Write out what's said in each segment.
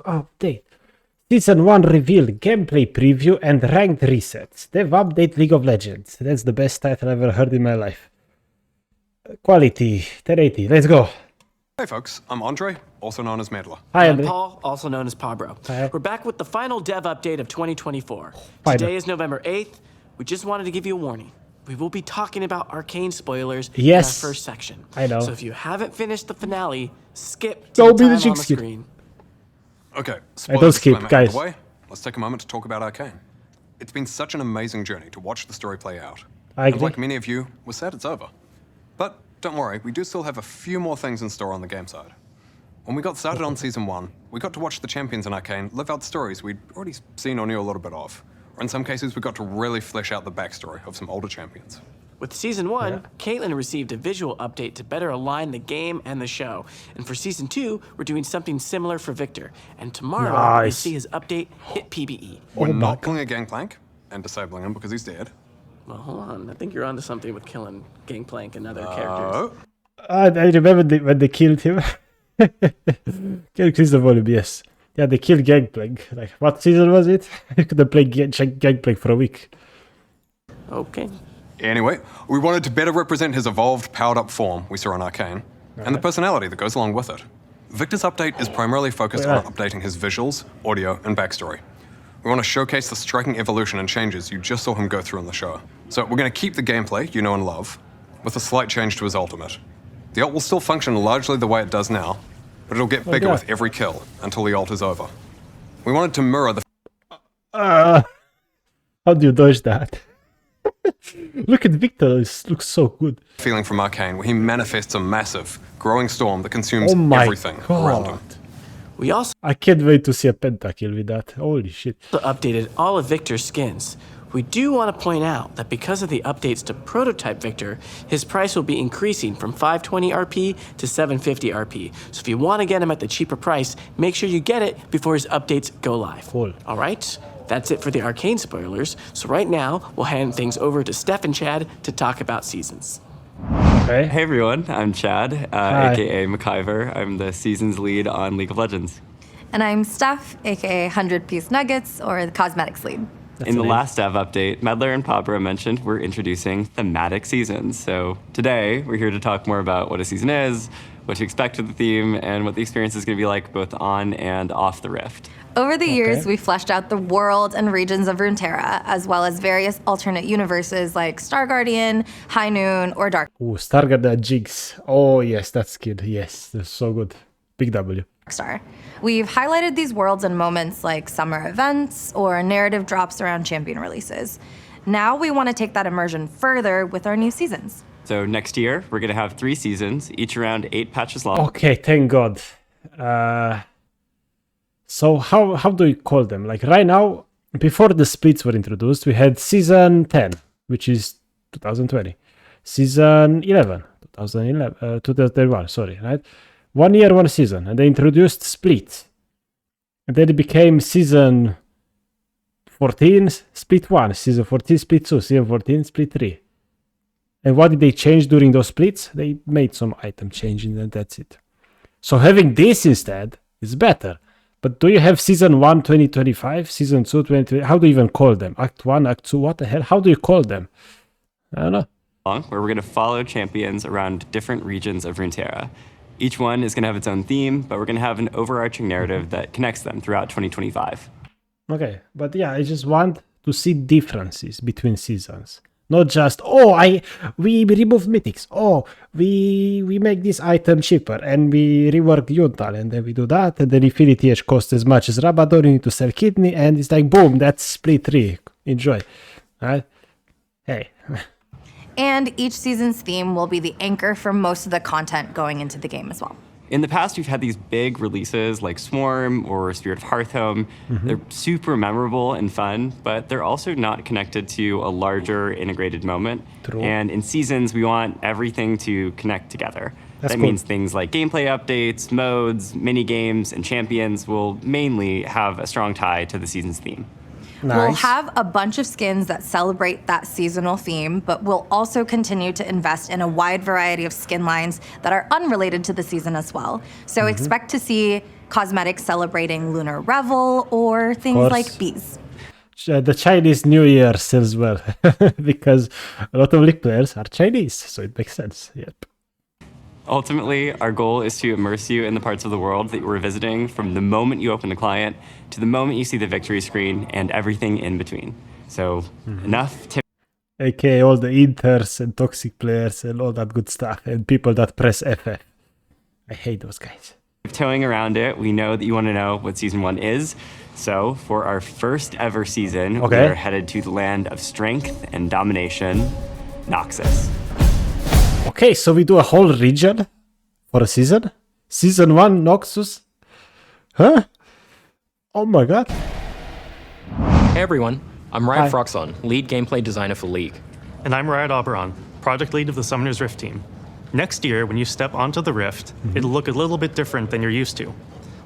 update. Season 1 reveal, gameplay preview, and ranked resets. Dev update League of Legends. That's the best title I've ever heard in my life. Quality, 1080. Let's go. Hey folks, I'm Andre, also known as Medler. Hi, I'm Andre. Paul, also known as Pabro. Hi. We're back with the final dev update of 2024. Final. Today is November 8th. We just wanted to give you a warning. We will be talking about Arcane spoilers in our first section. I know. So if you haven't finished the finale, skip to Don't the be the time on jinx the kid. screen. Okay, don't skip, disclaimer out of guys. the way. Let's take a moment to talk about Arcane. It's been such an amazing journey to watch the story play out. I And agree. like many of you, we're sad it's over. But don't worry, we do still have a few more things in store on the game side. When we got started on Season 1, we got to watch the champions in Arcane live out stories we'd already seen or knew a little bit of. Or in some cases, we got to really flesh out the backstory of some older champions. With Season 1, Caitlyn received a visual update to better align the game and the show. And for Season 2, we're doing something similar for Victor. And tomorrow, you'll Nice. see his update hit PBE. We're not killing a Gangplank and disabling him because he's dead. Well, hold on. I think you're onto something with killing Gangplank and other characters. Oh, I remember when they killed him. Killed Christopher, yes. Yeah, they killed Gangplank. Like, what season was it? You could have played Gangplank for a week. Okay. Anyway, we wanted to better represent his evolved, powered-up form we saw in Arcane, and the personality that goes along with it. Victor's update is primarily focused on updating his visuals, audio, and backstory. We want to showcase the striking evolution and changes you just saw him go through in the show. So we're going to keep the gameplay you know and love, with a slight change to his ultimate. The ult will still function largely the way it does now, but it'll get bigger with every kill until the ult is over. We wanted to mirror the How do you dodge that? Look at Victor, it looks so good. feeling from Arcane, where he manifests a massive, growing storm that consumes Oh my everything around him. god. We also I can't wait to see a pentakill with that. Holy shit. updated all of Victor's skins. We do want to point out that because of the updates to Prototype Victor, his price will be increasing from 520 RP to 750 RP. So if you want to get him at the cheaper price, make sure you get it before his updates go live. Cool. All right? That's it for the Arcane spoilers. So right now, we'll hand things over to Steph and Chad to talk about seasons. Okay. Hey everyone, I'm Chad, Hi. aka McIver. I'm the seasons lead on League of Legends. And I'm Steph, aka 100 Piece Nuggets, or the cosmetics lead. In the last dev update, Medler and Pabra mentioned we're introducing thematic seasons. So today, we're here to talk more about what a season is, what to expect with the theme, and what the experience is going to be like both on and off the Rift. Over the years, we fleshed out the world and regions of Runeterra, as well as various alternate universes like Star Guardian, High Noon, or Dark Ooh, Stargard Jinx. Oh yes, that's good. Yes, that's so good. Big W. Star. We've highlighted these worlds in moments like summer events or narrative drops around champion releases. Now we want to take that immersion further with our new seasons. So next year, we're going to have 3 seasons, each around 8 patches long. Okay, thank God. So how do you call them? Like right now, before the splits were introduced, we had season 10, which is 2020. Season 11, 2031, sorry, right? 1 year, 1 season. And they introduced splits. And then it became season 14, split 1, season 14, split 2, season 14, split 3. And what did they change during those splits? They made some item changing and that's it. So having this instead is better. But do you have season 1 2025, season 2 2020? How do you even call them? Act 1, Act 2, what the hell? How do you call them? I don't know. Where we're going to follow champions around different regions of Runeterra. Each one is going to have its own theme, but we're going to have an overarching narrative that connects them throughout 2025. Okay, but yeah, I just want to see differences between seasons. Not just, we remove mythics. We make this item cheaper and we rework Yuntal and then we do that. And then Infinity Edge costs as much as Rabadon, you need to sell kidney and it's like, boom, that's split 3. Enjoy. Right? Hey. And each season's theme will be the anchor for most of the content going into the game as well. In the past, we've had these big releases like Swarm or Spirit of Hearthhome. They're super memorable and fun, but they're also not connected to a larger integrated moment. True. And in seasons, we want everything to connect together. That's that cool. means things like gameplay updates, modes, mini games, and champions will mainly have a strong tie to the season's theme. Nice. We'll have a bunch of skins that celebrate that seasonal theme, but we'll also continue to invest in a wide variety of skin lines that are unrelated to the season as well. So expect to see cosmetics celebrating Lunar Revel, or things course. like bees. The Chinese New Year sells well because a lot of League players are Chinese, so it makes sense. Yep. Ultimately, our goal is to immerse you in the parts of the world that we're visiting from the moment you open the client to the moment you see the victory screen and everything in between. So enough to AKA all the inters and toxic players and all that good stuff and people that press FF. I hate those guys. tiptoeing around it. We know that you want to know what season 1 is. So for our first ever season, we are headed to the land of strength and domination, Noxus. Okay, so we do a whole region for a season? Season 1, Noxus? Huh? Oh my god. Hey everyone, I'm Riot Froxon, lead gameplay designer for League. And I'm Riot Oberon, project lead of the Summoner's Rift team. Next year, when you step onto the Rift, it'll look a little bit different than you're used to.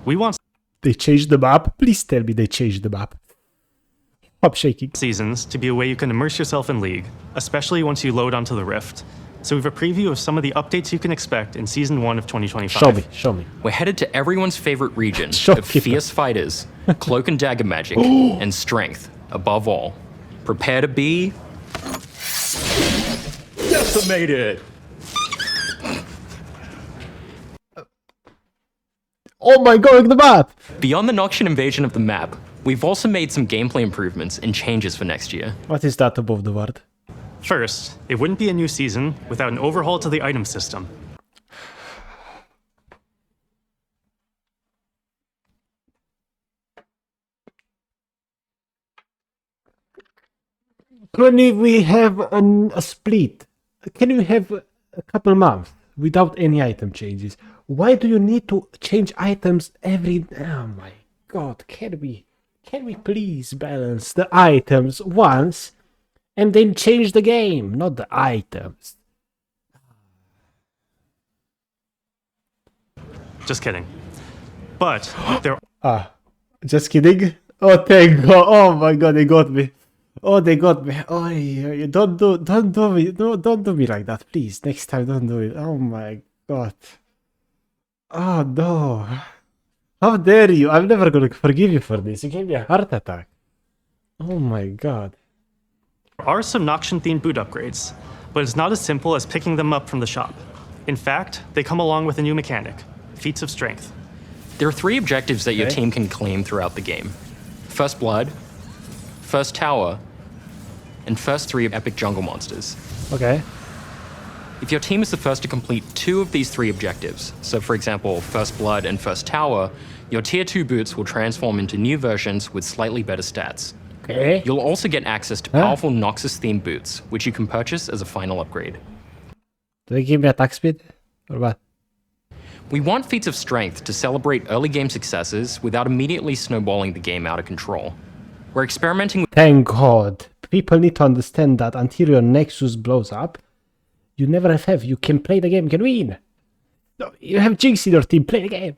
We want They changed the map? Please tell me they changed the map. I'm shaking. seasons to be a way you can immerse yourself in League, especially once you load onto the Rift. So we have a preview of some of the updates you can expect in Season 1 of 2025. Show me. We're headed to everyone's favorite region Sure, of keep fierce fighters, cloak and dagger magic, and strength, above all. Prepare to be... decimated! Oh my god, the map! Beyond the Noxian invasion of the map, we've also made some gameplay improvements and changes for next year. What is that above the word? First, it wouldn't be a new season without an overhaul to the item system. Can we have a split? Can we have a couple months without any item changes? Why do you need to change items every... Oh my god, can we please balance the items once and then change the game, not the items? Just kidding. But there Just kidding? Oh, thank god. Oh my god, they got me. Oh, they got me. Oh, don't do me. No, don't do me like that, please. Next time, don't do it. Oh my god. Oh no. How dare you? I'm never gonna forgive you for this. You gave me a heart attack. Oh my god. There are some Noxian-themed boot upgrades, but it's not as simple as picking them up from the shop. In fact, they come along with a new mechanic, Feats of Strength. There are 3 objectives that your team can claim throughout the game. First Blood, First Tower, and first 3 epic jungle monsters. Okay. If your team is the first to complete 2 of these 3 objectives, so for example, First Blood and First Tower, your Tier 2 boots will transform into new versions with slightly better stats. Okay. You'll also get access to powerful Noxus-themed boots, which you can purchase as a final upgrade. Do they give me attack speed? Or what? We want Feats of Strength to celebrate early game successes without immediately snowballing the game out of control. We're experimenting with... Thank god. People need to understand that until your Nexus blows up, you never have. You can play the game, you can win. No, you have Jinx in your team, play the game.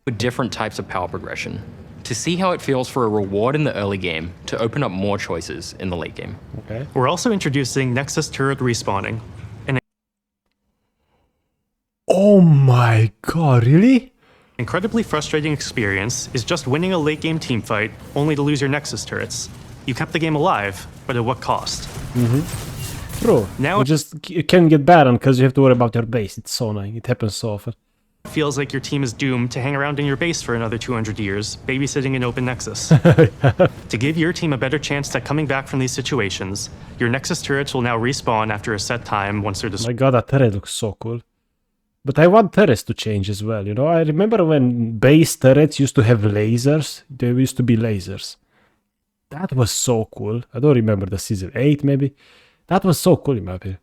with different types of power progression to see how it feels for a reward in the early game to open up more choices in the late game. Okay. We're also introducing Nexus turret respawning. Oh my god, really? Incredibly frustrating experience is just winning a late game teamfight only to lose your Nexus turrets. You kept the game alive, but at what cost? True. Now You can get banned because you have to worry about your base. It's so annoying. It happens so often. it feels like your team is doomed to hang around in your base for another 200 years, babysitting an open Nexus. To give your team a better chance at coming back from these situations, your Nexus turrets will now respawn after a set time once they're My destroyed. god, that turret looks so cool. But I want turrets to change as well, you know? I remember when base turrets used to have lasers. There used to be lasers. That was so cool. I don't remember the season 8 maybe. That was so cool in my opinion.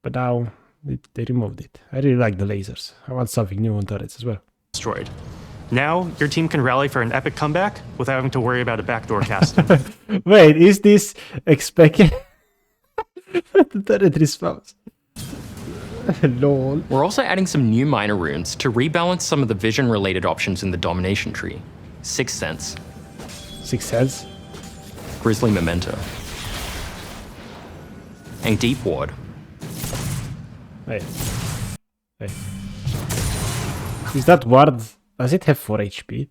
But now they removed it. I really like the lasers. I want something new on turrets as well. Now, your team can rally for an epic comeback without having to worry about a backdoor casting. Wait, is this expected? The turret respawns. Lol. We're also adding some new minor runes to rebalance some of the vision-related options in the domination tree. Sixth Sense, 6 cents. Grizzly Memento, and Deep Ward. Hey. Is that ward Does it have 4 HP?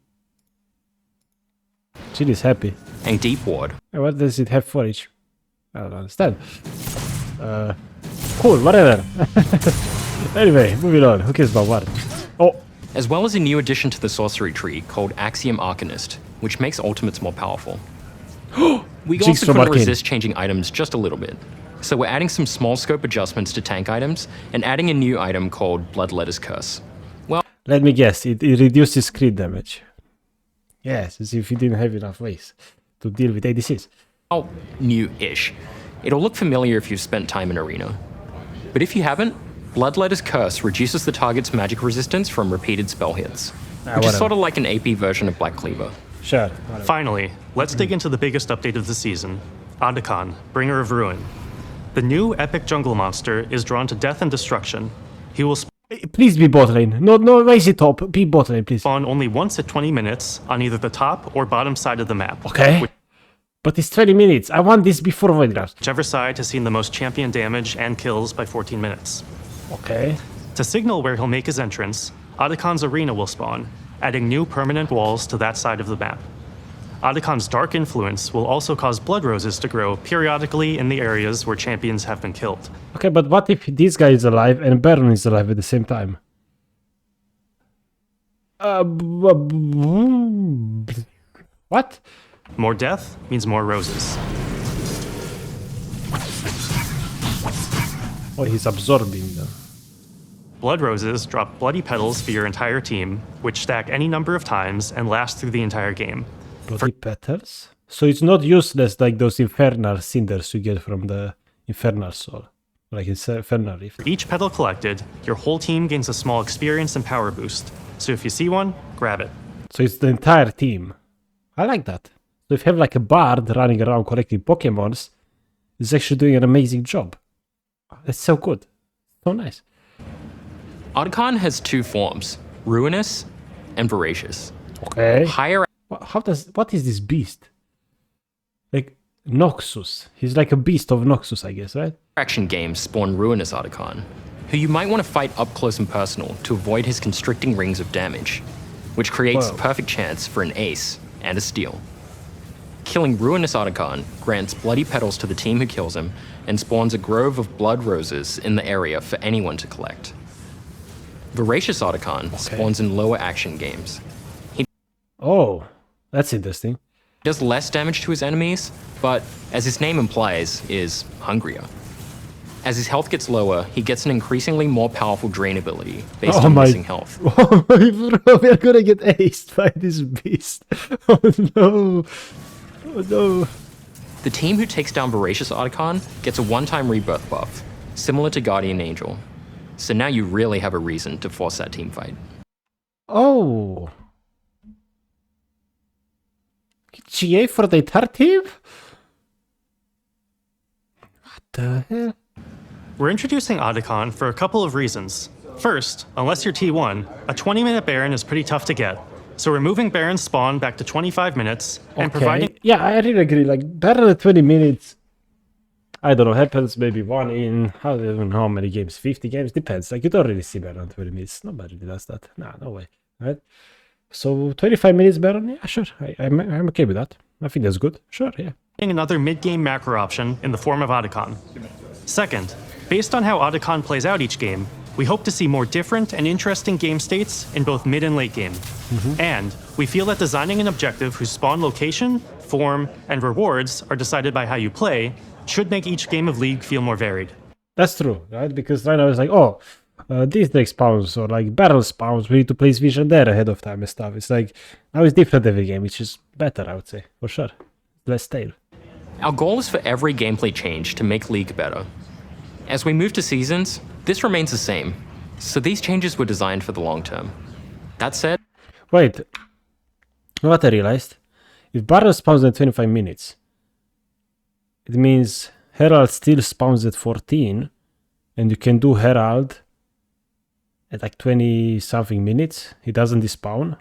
Jill is happy. and Deep Ward. What does it have for each? I don't understand. Cool, whatever. Anyway, moving on. Who cares about what? Oh, As well as a new addition to the sorcery tree called Axiom Arcanist, which makes ultimates more powerful. We Jinx also from couldn't Arcane. resist changing items just a little bit. So we're adding some small scope adjustments to tank items and adding a new item called Bloodletter's Curse. Well, let me guess. It reduces crit damage. Yes, as if you didn't have enough ways to deal with ADCs. new-ish. It'll look familiar if you've spent time in Arena. But if you haven't, Bloodletter's Curse reduces the target's magic resistance from repeated spell hits, which is whatever. sort of like an AP version of Black Cleaver. Sure. Finally, let's dig into the biggest update of the season, Adakon, Bringer of Ruin. The new epic jungle monster is drawn to death and destruction. He will Please be bot lane. No, raise it top. Be bot lane, please. spawn only once at 20 minutes on either the top or bottom side of the map. Okay. But it's 20 minutes. I want this before Void Grasp. Whichever side has seen the most champion damage and kills by 14 minutes. Okay. To signal where he'll make his entrance, Adakon's arena will spawn, adding new permanent walls to that side of the map. Adakon's dark influence will also cause blood roses to grow periodically in the areas where champions have been killed. Okay, but what if this guy is alive and Baron is alive at the same time? What? More death means more roses. Oh, he's absorbing them. Blood roses drop bloody petals for your entire team, which stack any number of times and last through the entire game. Bloody petals? So it's not useless like those infernal cinders you get from the infernal soul. Like it's infernal rift. For each petal collected, your whole team gains a small experience and power boost. So if you see one, grab it. So it's the entire team. I like that. So if you have like a bard running around collecting Pokemons, it's actually doing an amazing job. That's so good. So nice. Adakon has two forms, Ruinous and Voracious. Okay. Higher What is this beast? Like Noxus. He's like a beast of Noxus, I guess, right? action games spawn Ruinous Adakon, who you might want to fight up close and personal to avoid his constricting rings of damage, which creates Whoa. the perfect chance for an ace and a steal. Killing Ruinous Adakon grants bloody petals to the team who kills him and spawns a grove of blood roses in the area for anyone to collect. Voracious Adakon spawns in lower action games. Oh, that's interesting. Does less damage to his enemies, but as his name implies, is hungrier. As his health gets lower, he gets an increasingly more powerful drain ability based on missing health. Oh my bro, we are gonna get aced by this beast. Oh no. Oh no. The team who takes down Voracious Adakon gets a one-time rebirth buff, similar to Guardian Angel. So now you really have a reason to force that team fight. Oh. GA for the entire team? What the hell? We're introducing Adakon for a couple of reasons. First, unless you're T1, a 20-minute Baron is pretty tough to get. So we're moving Baron's spawn back to 25 minutes and providing... Yeah, I really agree. Like, better than 20 minutes. I don't know, happens maybe one in, I don't know how many games, 50 games, depends. Like, you don't really see Baron 20 minutes. Nobody does that. Nah, no way. Right? So, 25 minutes Baron? Yeah, sure. I'm okay with that. I think that's good. Sure, yeah. another mid-game macro option in the form of Adakon. Second, based on how Adakon plays out each game, we hope to see more different and interesting game states in both mid and late game. And we feel that designing an objective whose spawn location, form, and rewards are decided by how you play should make each game of League feel more varied. That's true, right? Because right now it's like, oh, these Drake spawns or like barrel spawns, we need to place vision there ahead of time and stuff. It's like, now it's different every game, which is better, I would say, for sure. Less stale. Our goal is for every gameplay change to make League better. As we move to seasons, this remains the same, so these changes were designed for the long term. That said, Wait, what I realized, if barrel spawns at 25 minutes, it means Herald still spawns at 14, and you can do Herald at like 20 something minutes. He doesn't despawn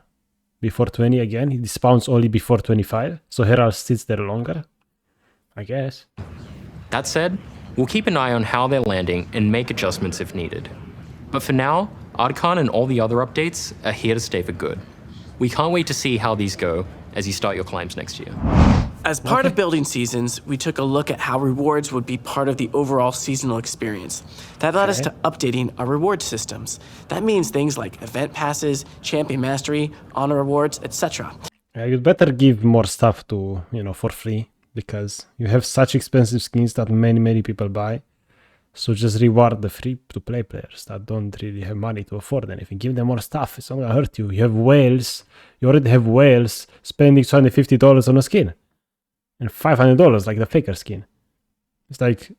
before 20 again. He despawns only before 25, so Herald sits there longer, I guess. that said, we'll keep an eye on how they're landing and make adjustments if needed. But for now, Adakon and all the other updates are here to stay for good. We can't wait to see how these go as you start your climbs next year. As part of building seasons, we took a look at how rewards would be part of the overall seasonal experience. That led us to updating our reward systems. That means things like event passes, champion mastery, honor rewards, etc. You'd better give more stuff to, for free, because you have such expensive skins that many people buy. So just reward the free-to-play players that don't really have money to afford anything. Give them more stuff. It's not gonna hurt you. You have whales. You already have whales spending $250 on a skin. And $500 like the faker skin. It's like,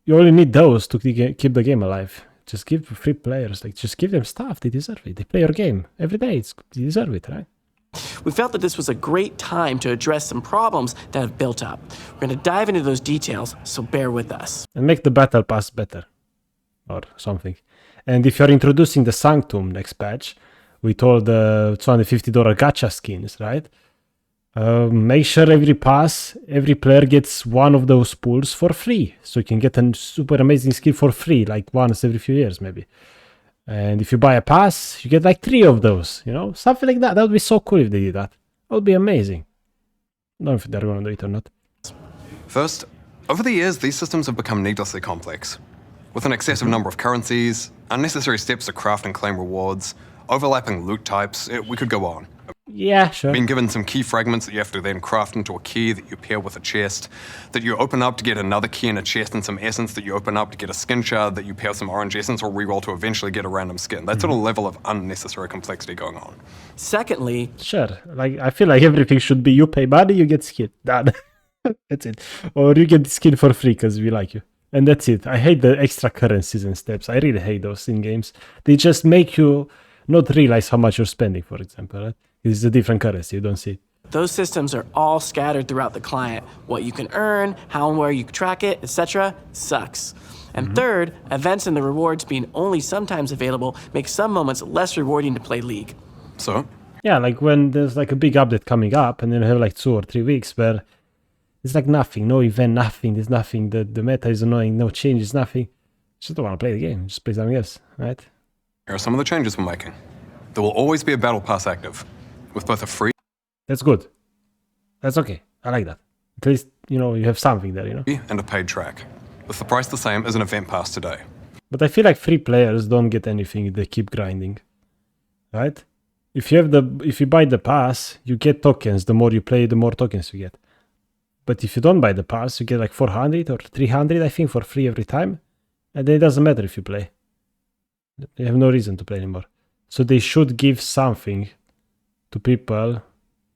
you only need those to keep the game alive. Just give free players, just give them stuff. They deserve it. They play your game every day. They deserve it, right? We felt that this was a great time to address some problems that have built up. We're going to dive into those details, so bear with us. And make the battle pass better. Or something. And if you're introducing the Sanctum next patch, with all the $250 gacha skins, right? Make sure every player gets one of those pools for free. So you can get a super amazing skin for free, like once every few years maybe. And if you buy a pass, you get like 3 of those, something like that. That would be so cool if they did that. That would be amazing. I don't know if they're going to do it or not. First, over the years, these systems have become needlessly complex. With an excessive number of currencies, unnecessary steps to craft and claim rewards, overlapping loot types, we could go on. Yeah, sure. Being given some key fragments that you have to then craft into a key that you pair with a chest, that you open up to get another key in a chest and some essence that you open up to get a skin shard that you pair with some orange essence or reroll to eventually get a random skin. That sort of level of unnecessary complexity going on. Secondly, sure. I feel like everything should be you pay money, you get skin. Done. That's it. Or you get skin for free because we like you. And that's it. I hate the extra currencies and steps. I really hate those in games. They just make you not realize how much you're spending, for example, right? It's a different currency, you don't see it. Those systems are all scattered throughout the client. What you can earn, how and where you track it, etc. sucks. And third, events and the rewards being only sometimes available make some moments less rewarding to play League. So? Yeah, like when there's like a big update coming up and then you have like 2 or 3 weeks where it's like nothing, no event, nothing, there's nothing, the meta is annoying, no changes, nothing. Just don't want to play the game, just play something else, right? Here are some of the changes we're making. There will always be a battle pass active, with both a free... That's good. That's okay. I like that. At least, you have something there, and a paid track, with the price the same as an event pass today. But I feel like free players don't get anything, they keep grinding. Right? If you buy the pass, you get tokens. The more you play, the more tokens you get. But if you don't buy the pass, you get like 400 or 300, I think, for free every time. And then it doesn't matter if you play. You have no reason to play anymore. So they should give something to people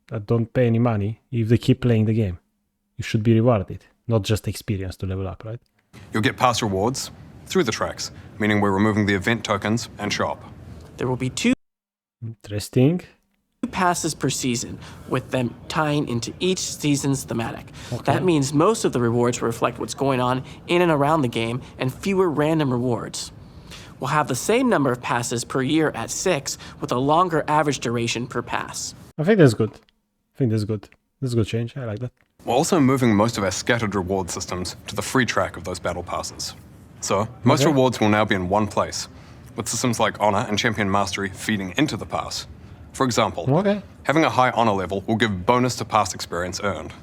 that don't pay any money if they keep playing the game. You should be rewarded, not just experience to level up, right? You'll get pass rewards through the tracks, meaning we're removing the event tokens and shop. There will be 2 Interesting. passes per season, with them tying into each season's thematic. That means most of the rewards will reflect what's going on in and around the game and fewer random rewards. We'll have the same number of passes per year at 6, with a longer average duration per pass. I think that's good. That's a good change. I like that. We're also moving most of our scattered reward systems to the free track of those battle passes. So, most rewards will now be in one place, with systems like Honor and Champion Mastery feeding into the pass. For example, having a high Honor level will give bonus to pass experience earned.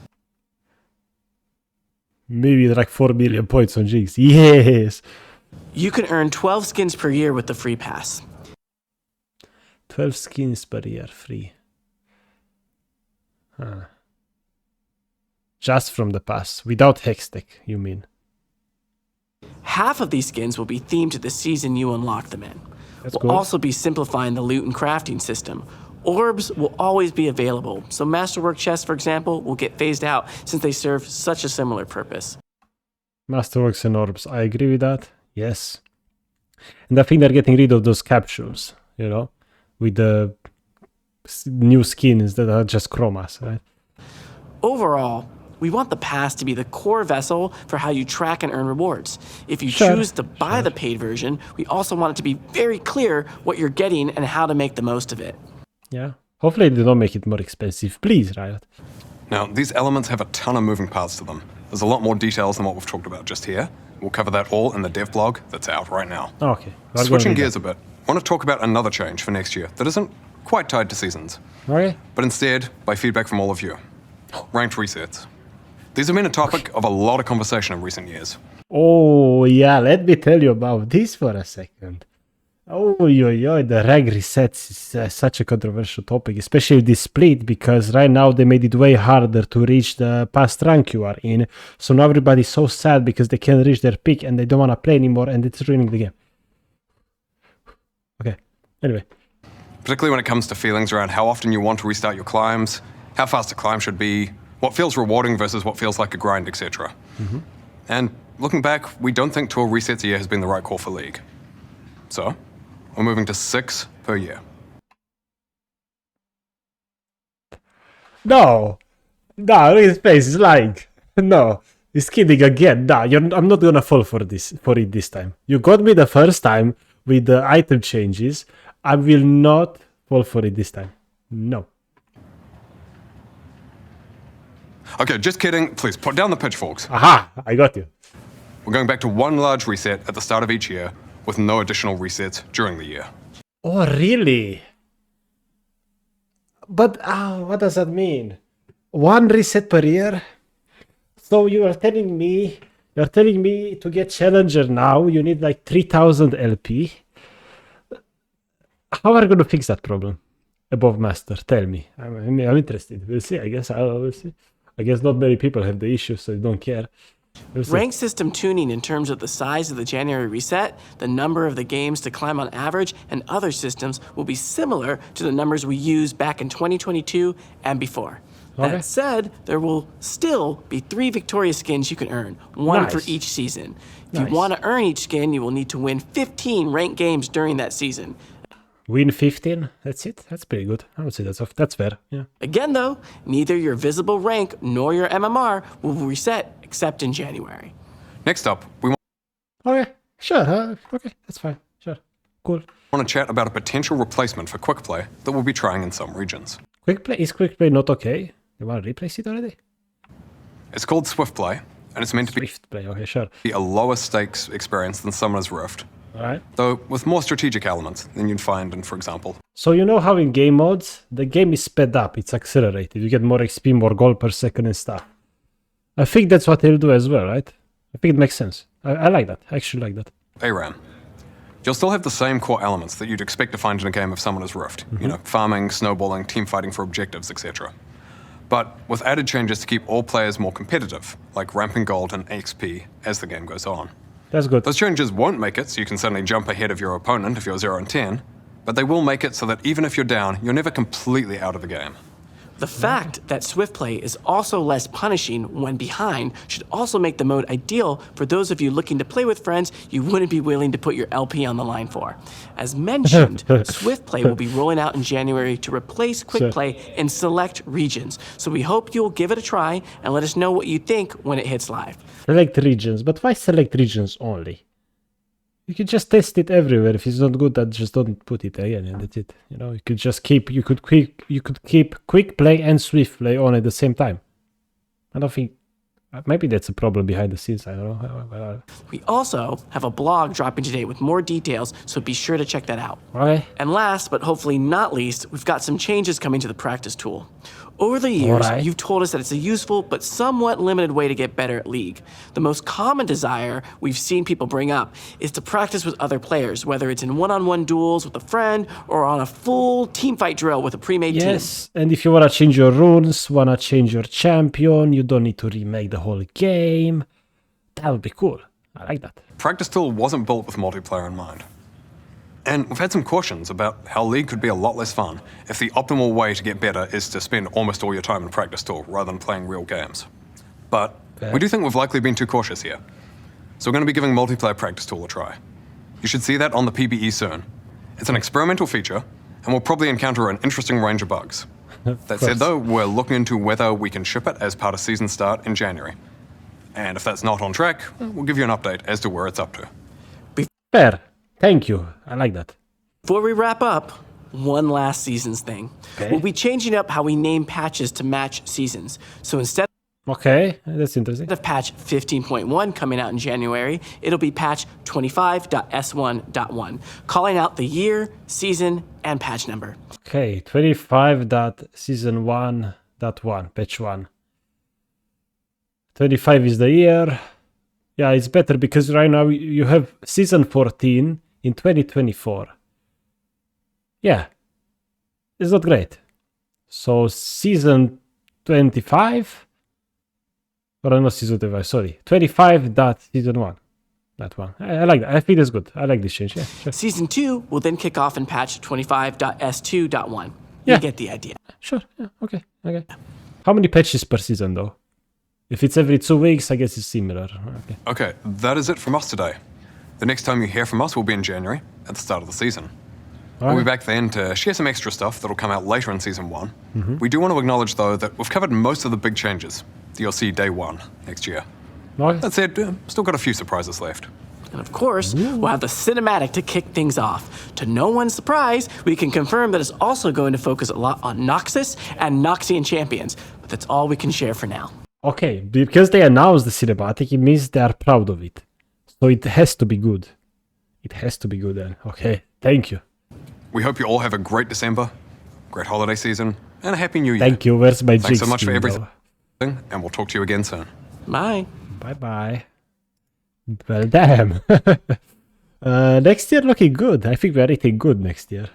Maybe like 4 million points on Jinx. Yes! You can earn 12 skins per year with the free pass. 12 skins per year, free. Huh. Just from the pass, without Hextech, you mean? Half of these skins will be themed to the season you unlock them in. That's We'll good. also be simplifying the loot and crafting system. Orbs will always be available, so Masterwork chests, for example, will get phased out since they serve such a similar purpose. Masterworks and orbs, I agree with that. Yes. And I think they're getting rid of those capsules, with the new skins that are just chromas, right? Overall, we want the pass to be the core vessel for how you track and earn rewards. If you Sure. choose to buy the paid version, we also want it to be very clear what you're getting and how to make the most of it. Yeah. Hopefully they don't make it more expensive. Please, Riot. Now, these elements have a ton of moving parts to them. There's a lot more details than what we've talked about just here. We'll cover that all in the dev blog that's out right now. Okay. Switching gears a bit, I want to talk about another change for next year that isn't quite tied to seasons, Okay. but instead by feedback from all of you. Ranked resets. These have been a topic of a lot of conversation in recent years. Oh, yeah, let me tell you about this for a second. Oh, the rank resets is such a controversial topic, especially this split, because right now they made it way harder to reach the past rank you are in. So now everybody's so sad because they can't reach their peak and they don't want to play anymore, and it's ruining the game. Okay, anyway. Particularly when it comes to feelings around how often you want to restart your climbs, how fast a climb should be, what feels rewarding versus what feels like a grind, etc. And looking back, we don't think 12 resets a year has been the right call for League. So, we're moving to 6 per year. No, look at his face, he's lying. No, he's kidding again. No, I'm not gonna fall for it this time. You got me the first time with the item changes. I will not fall for it this time. No. Okay, just kidding. Please, put down the pitchforks. Aha, I got you. We're going back to one large reset at the start of each year, with no additional resets during the year. Oh, really? But what does that mean? One reset per year? So you're telling me to get Challenger now, you need like 3000 LP? How are you going to fix that problem? Above Master, tell me. I'm interested. We'll see, I guess. We'll see. I guess not many people have the issue, so they don't care. Rank system tuning in terms of the size of the January reset, the number of the games to climb on average, and other systems will be similar to the numbers we used back in 2022 and before. Okay. That said, there will still be 3 Victoria skins you can earn, one for Nice. each season. If Nice. you want to earn each skin, you will need to win 15 ranked games during that season. Win 15? That's it? That's pretty good. I would say that's fair. Yeah. Again, though, neither your visible rank nor your MMR will reset except in January. Next up, we Okay, sure. Okay, that's fine. Sure. Cool. want to chat about a potential replacement for quick play that we'll be trying in some regions. Quick play not okay? You want to replace it already? It's called Swift Play, and it's meant to be Swift play, okay, sure. a lower stakes experience than Summoner's Rift, Alright. though with more strategic elements than you'd find in, for example, So you know how in game modes, the game is sped up, it's accelerated. You get more XP, more gold per second and stuff. I think that's what they'll do as well, right? I think it makes sense. I like that. I actually like that. ARAM. You'll still have the same core elements that you'd expect to find in a game of Summoner's Rift. You know, farming, snowballing, team fighting for objectives, etc. But with added changes to keep all players more competitive, like ramping gold and XP as the game goes on. That's good. Those changes won't make it so you can suddenly jump ahead of your opponent if you're 0 and 10, but they will make it so that even if you're down, you're never completely out of the game. The fact that Swift Play is also less punishing when behind should also make the mode ideal for those of you looking to play with friends you wouldn't be willing to put your LP on the line for. As mentioned, Swift Play will be rolling out in January to replace Quick Play in select regions. So we hope you'll give it a try and let us know what you think when it hits live. Select regions, but why select regions only? You could just test it everywhere. If it's not good, then just don't put it again, and that's it. You know, you could just keep quick play and swift play on at the same time. I don't think maybe that's a problem behind the scenes. I don't know. We also have a blog dropping today with more details, so be sure to check that out. Okay. And last, but hopefully not least, we've got some changes coming to the practice tool. Over the years, Alright. you've told us that it's a useful but somewhat limited way to get better at League. The most common desire we've seen people bring up is to practice with other players, whether it's in one-on-one duels with a friend or on a full teamfight drill with a pre-made team. Yes, and if you want to change your runes, want to change your champion, you don't need to remake the whole game. That would be cool. I like that. Practice Tool wasn't built with multiplayer in mind. And we've had some cautions about how League could be a lot less fun if the optimal way to get better is to spend almost all your time in Practice Tool rather than playing real games. But we do think we've likely been too cautious here. So we're going to be giving multiplayer Practice Tool a try. You should see that on the PBE soon. It's an experimental feature, and we'll probably encounter an interesting range of bugs. That said though, we're looking into whether we can ship it as part of season start in January. And if that's not on track, we'll give you an update as to where it's up to. Fair. Thank you. I like that. Before we wrap up, one last seasons thing. Okay. We'll be changing up how we name patches to match seasons. So instead Okay, that's interesting. Instead of patch 15.1 coming out in January, it'll be patch 25.s1.1, calling out the year, season, and patch number. Okay, 25.season1.1, patch 1. 25 is the year. Yeah, it's better because right now you have season 14 in 2024. Yeah, it's not great. So season 25, or not season 25, sorry, 25.season1. That one. I like that. I think that's good. I like this change. Yeah, sure. Season 2 will then kick off in patch 25.s2.1. Yeah. You get the idea. Sure. Yeah, okay. How many patches per season though? If it's every 2 weeks, I guess it's similar. Okay. Okay, that is it from us today. The next time you hear from us will be in January, at the start of the season. We'll be back then to share some extra stuff that'll come out later in Season 1. We do want to acknowledge, though, that we've covered most of the big changes that you'll see day 1 next year. Okay. That said, still got a few surprises left. And of course, we'll have the cinematic to kick things off. To no one's surprise, we can confirm that it's also going to focus a lot on Noxus and Noxian champions, but that's all we can share for now. Okay, because they announced the cinematic, it means they are proud of it. So it has to be good. It has to be good then. Okay, thank you. We hope you all have a great December, great holiday season, and a happy new year. Thank you. Where's my Thanks jinx so much for skin, everything, and we'll talk to you again soon. Bye. Bye-bye. Well, damn. Next year looking good. I think we're eating good next year.